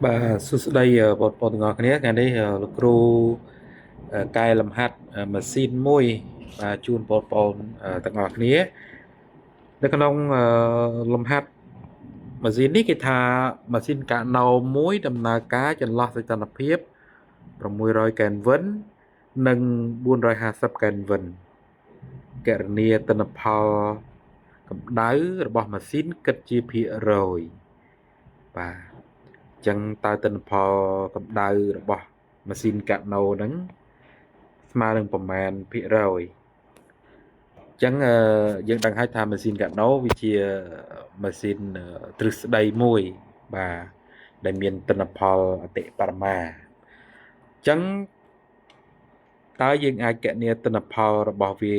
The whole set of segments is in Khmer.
Bàសួស្តីបងប្អូនទាំងអស់គ្នាថ្ងៃនេះលោកគ្រូកែលម្ហាត់ម៉ាស៊ីនមួយបាទជូនបងប្អូនទាំងអស់គ្នានៅក្នុងលំហាត់ម៉ាស៊ីននេះគេថាម៉ាស៊ីនកាណូមួយដំណើរការចន្លោះសីតុណ្ហភាព600 Kelvin និង450 Kelvin គណនាទិន្នផលកម្ដៅរបស់ម៉ាស៊ីនគិតជាភាគរយបាទចឹងតើទិន្នផលកម្ដៅរបស់ម៉ាស៊ីនកាណូហ្នឹងស្មើនឹងប្រមាណភាគរយចឹងយើងដឹងហើយថាម៉ាស៊ីនកាណូវាជាម៉ាស៊ីនទ្រឹស្ដីមួយបាទដែលមានទិន្នផលអតិបរមាចឹងតើយើងអាចគណនាទិន្នផលរបស់វា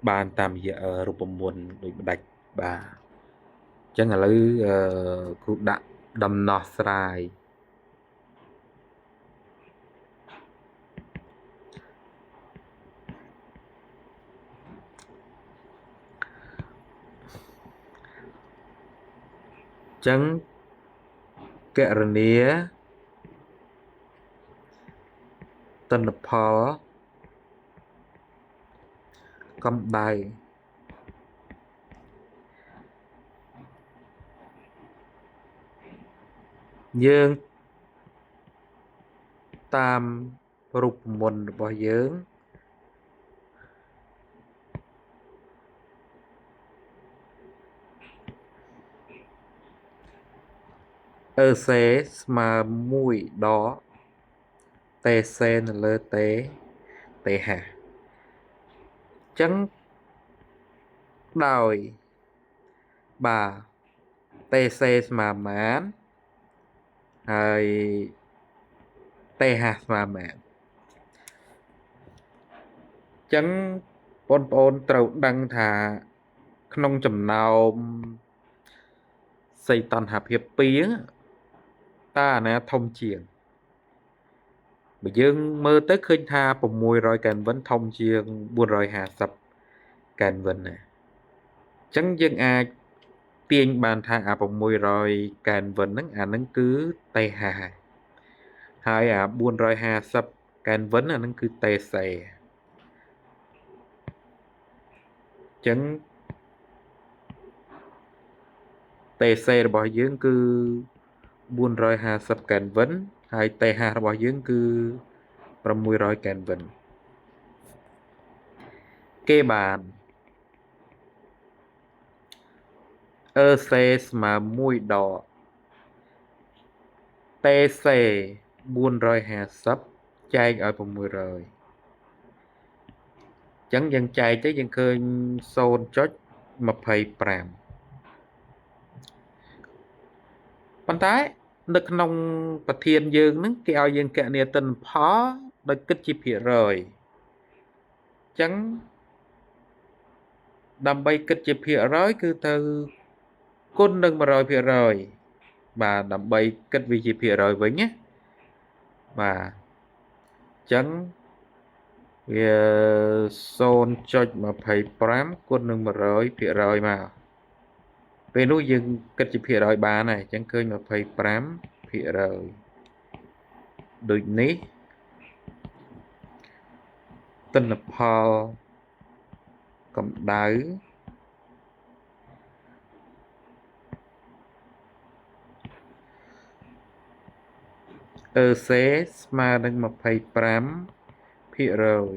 បានតាមរយៈរូបមន្តដូចម្ដេចបាទចឹងឥឡូវគ្រូដាក់ដំណោះស្រាយចឹងគណនាទិន្នផលកម្ដៅយើងតាមរូបមន្តរបស់យើងអឺសេស្មើ1ដកតេសេនៅលើតេហាចឹងដោយបាទតេសេស្មើប៉ុន្មានហើយតេហាស្មើប៉ុន្មានចឹងបងប្អូនត្រូវដឹងថាក្នុងចំណោមសីតុណ្ហភាពពីរតើអាណាធំជាងបើយើងមើលទៅឃើញថា600 Kelvin ធំជាង450 Kelvin ណាអញ្ចឹងយើងអាចទាញបានថាអា600 Kelvin ហ្នឹងអាហ្នឹងគឺតេហាហើយអា450 Kelvin អាហ្នឹងគឺតេសេអញ្ចឹងតេសេរបស់យើងគឺ450 Kelvin ហើយតេហារបស់យើងគឺ600 Kelvin គេបានអឺសេស្មើ1ដកតេសេ450ចែកឲ្យ600អញ្ចឹងយើងចែកទៅយើងឃើញ0.25ប៉ុន្តែនៅក្នុងប្រធានយើងហ្នឹងគេឲ្យយើងគណនាទិន្នផលដោយគិតជាភាគរយអញ្ចឹងដើម្បីគិតជាភាគរយគឺត្រូវគុណនឹង100%បាទដើម្បីគិតវាជាភាគរយវិញណាបាទអញ្ចឹងវា0.25គុណនឹង100%មកពេលនោះយើងគិតជាភាគរយបានហើយអញ្ចឹងឃើញ25%ដូចនេះទិន្នផលកម្ដៅអឺសេស្មើនឹង25%ភាគរយ